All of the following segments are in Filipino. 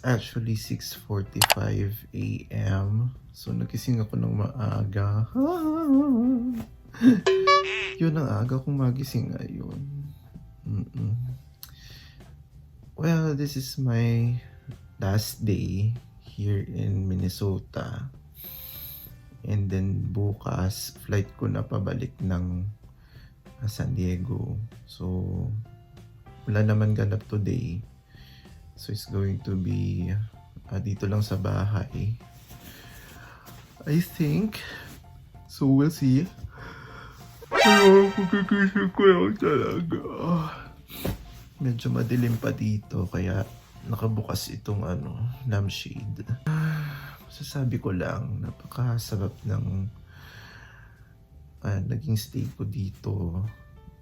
actually 6:45 a.m. So nagising ako ng maaga. Yun ang aga kong magising ngayon. Well, this is my last day here in Minnesota. And then bukas, flight ko na pabalik ng San Diego. So, wala naman ganap today. So, it's going to be dito lang sa bahay. I think. So, we'll see. Pero, pagkakisip ko lang talaga. Medyo madilim pa dito, kaya nakabukas itong lampshade. Masasabi ko lang, napakasarap ng naging stay ko dito.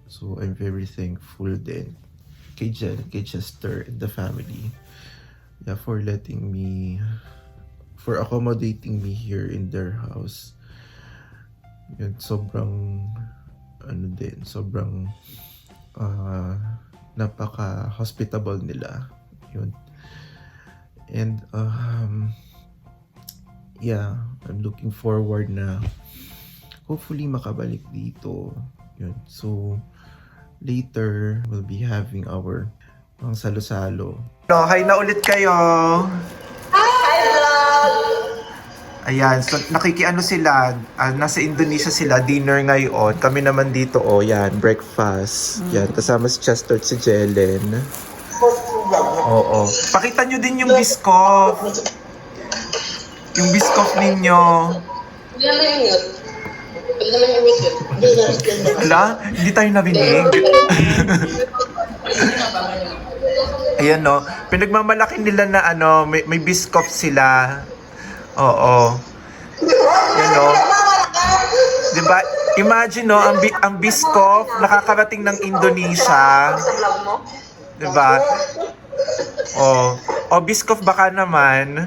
So, I'm very thankful din kay Chester and the family, for letting me, for accommodating me here in their house. Yun, sobrang napaka-hospitable nila. Yun. And I'm looking forward na hopefully makabalik dito. Yun. So, later, we'll be having our salo-salo. Hello, hi na ulit kayo! Hi, vlog! Ayan, so nakikiano sila, nasa Indonesia sila, dinner ngayon. Kami naman dito, yan, breakfast. Yan, kasama si Chester at si Jelen. Oo. Pakita nyo din yung biscoff. Yung biscoff ninyo. Hindi naman yung mute. Hindi naman yung mute. Wala, hindi tayo narinig. Ayan, no. Pinagmamalaki nila na may biscoff sila. Oo. Yan, no. Diba? Imagine, no, ang biscoff nakakarating ng Indonesia. Diba? O biscoff baka naman.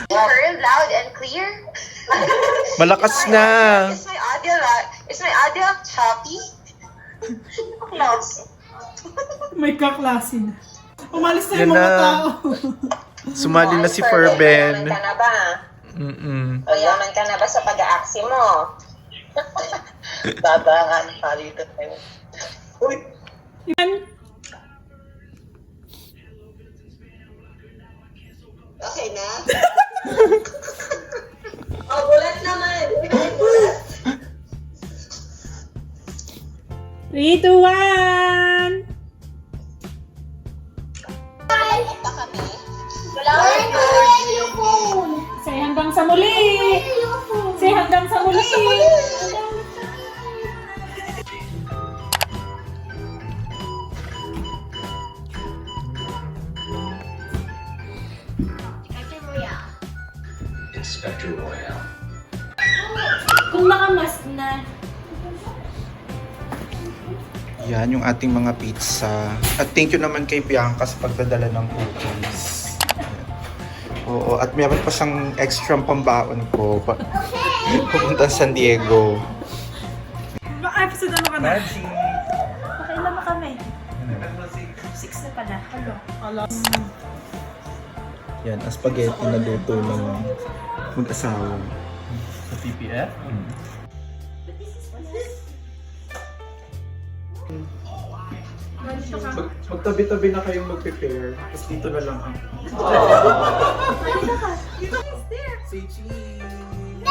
Heard loud and clear? Malakas na. Is my audio choppy? Close. May kaklase na. Umalis na yung Yan mga na. tao. Sumali na si Ferben. Mayaman ka na ba? O yaman ka na ba sa pag-aaksi mo? Babangan pa dito tayo. Uy! Yan. Okay na? Bulat naman! Bulat! 3, 2, 1! Punta kami. Wala yung phone! Say hanggang sa muli! Say hanggang sa muli! Inspector Royale. Kung naka-mask na. Yan yung ating mga pizza. At thank you naman kay Bianca sa pagdadala ng cookies. Oo, at meron pa siyang extra pambaon ko. Pupunta sa San Diego. Episode ano ka na? Magic! Pakailan mo kami? 6 na pala. Hello. Yan, spaghetti na luto ng mag-asawa. Sa PPF? Magtabi-tabi na kayong mag-prepare. Tapos dito na lang ako. Say cheese!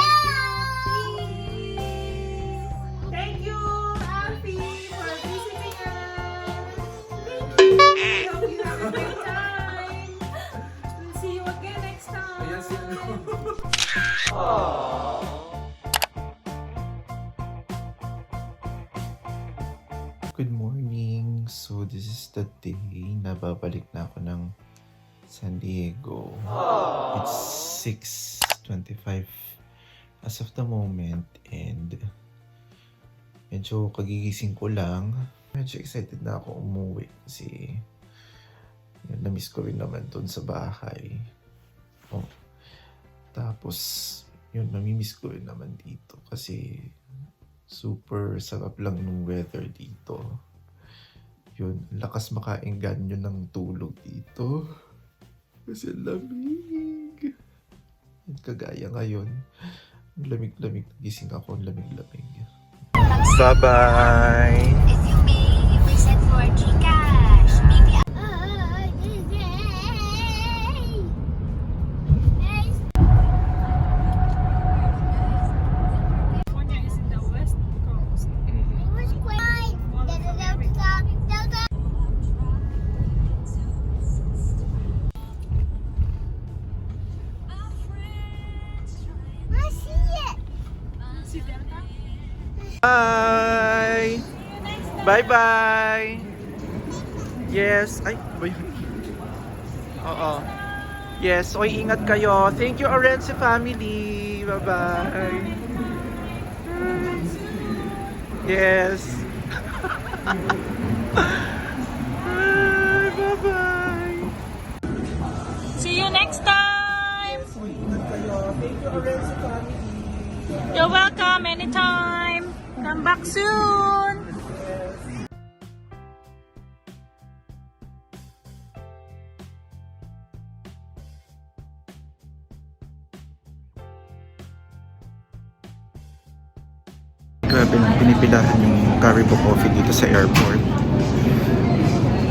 Thank you, Alfie, for visiting us. Thank you. I hope you have a great time. We'll see you again next time. Ayan si Good morning. So this is the day na babalik na ako ng San Diego. It's 6:25 as of the moment and medyo kagigising ko lang. Medyo excited na ako umuwi kasi na-miss ko rin naman doon sa bahay. Tapos yun, namimiss ko rin naman dito kasi super sarap lang ng weather dito. Yun, lakas makaengganyo ng tulog dito. Kasi ang lamig. Kagaya ngayon. Ang lamig-lamig. Gising ako, ang lamig-lamig. Bye-bye! If you may reset for Gcash, maybe California is in the west coast. See Delta? Bye! Bye-bye! Yes. Ay, boy. Oo. Yes, oy, ingat kayo. Thank you, Orense family. Bye-bye. Yes. Bye-bye. See you next time! Ingat kayo. Thank you, Orense family. You're welcome anytime. Come back soon. Grabe lang pinipilahan yung Caribou Coffee dito sa airport.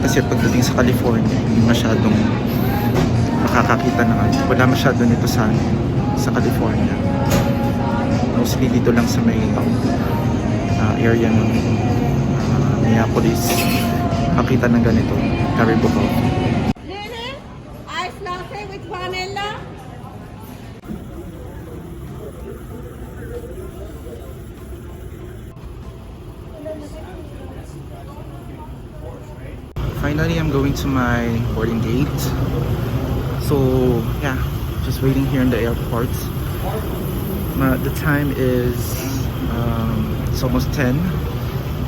Kasi pagdating sa California, hindi masyadong makakakita ng ano. Wala masyado nito sa California. Mostly dito lang sa may area ng Minneapolis. Makita ng ganito, Caribou Coffee. Ice latte with vanilla. Finally, I'm going to my boarding gate. So, yeah, just waiting here in the airport. The time is it's almost 10,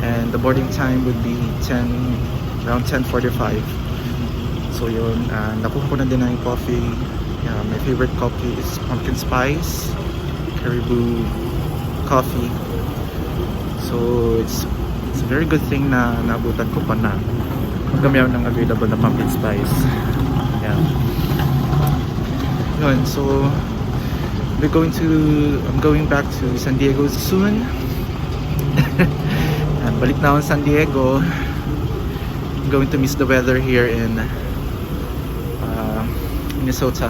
and the boarding time would be around 10:45. So yun, nakuha ko na din ang coffee. Yeah, my favorite coffee is pumpkin spice Caribou coffee. So it's a very good thing na naabutan ko pa na magkamyaw ng available na pumpkin spice. Yeah. Yun, so I'm going back to San Diego soon. And balik na ako sa San Diego. I'm going to miss the weather here in Minnesota.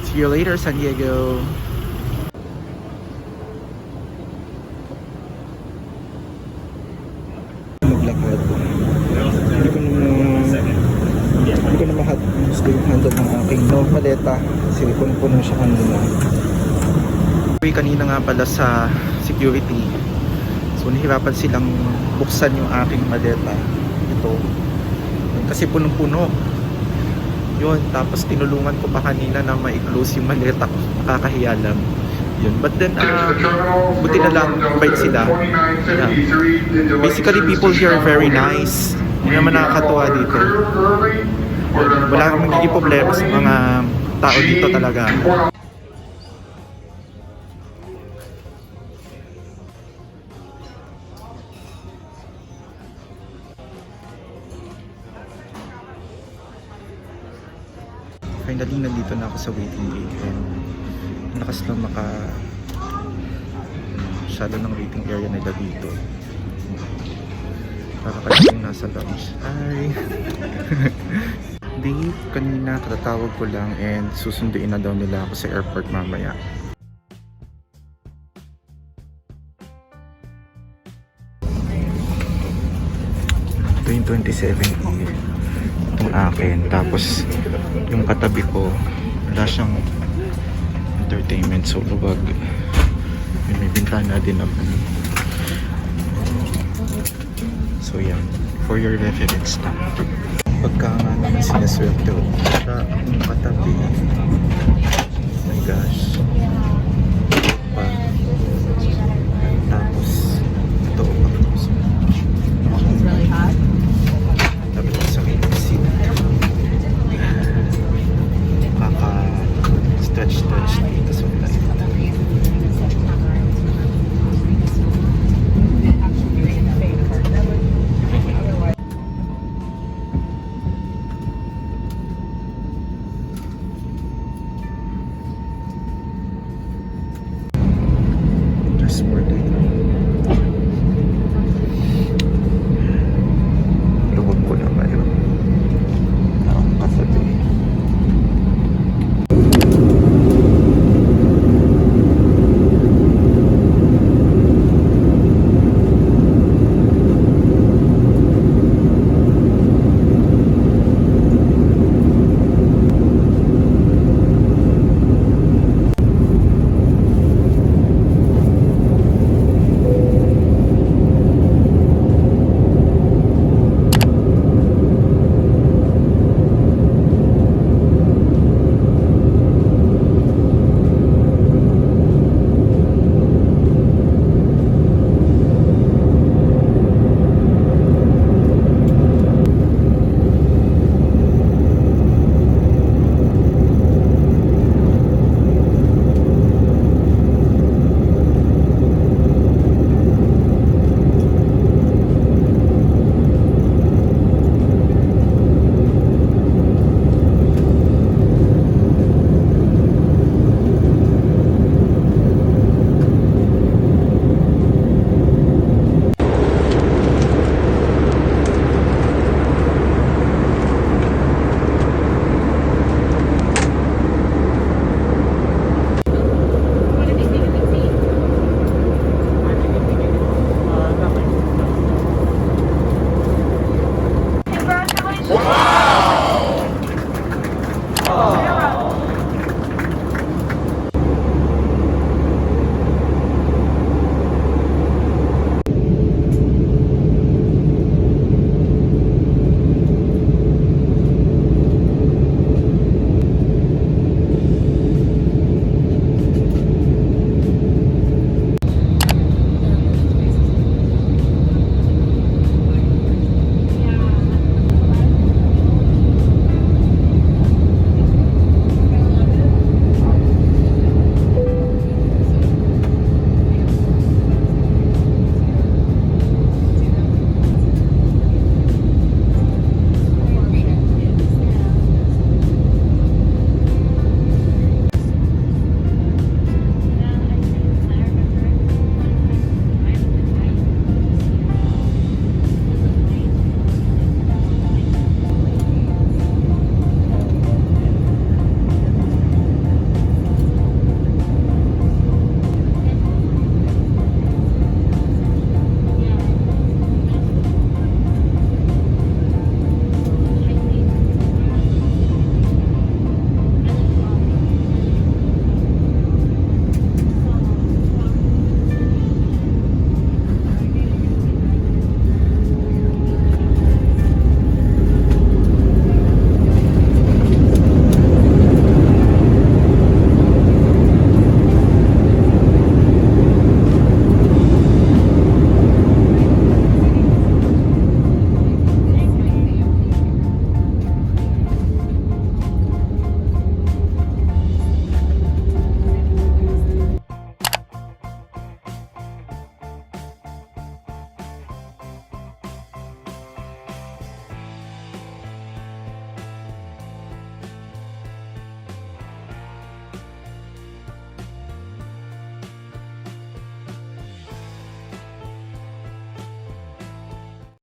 See you later, San Diego. Maglakad. Hindi ko na handle ng aking maleta kasi puno siya kanina. Kanina nga pala sa security, so nahirapan silang buksan yung aking maleta ito kasi punong-puno yun. Tapos tinulungan ko pa kanina na ma-close yung maleta ko, nakakahiya lang yun. But then buti na lang bait sila. Yeah. Basically people here are very nice. Hindi naman nakakatuwa dito. Wala akong magiging problema sa mga tao dito talaga. Finally, nandito na ako sa waiting gate and lakas lang masyado ng waiting area nila dito. Kakakaling nasa lounge. Ay! Dave, kanina katatawag ko lang and susunduin na daw nila ako sa airport mamaya. Ito yung 27E itong akin, tapos yung katabi ko wala siyang entertainment, so luwag. May bintana din ako. So yan, for your reference lang. Pagka nga naman sinaswerte ko, siya akong katabi.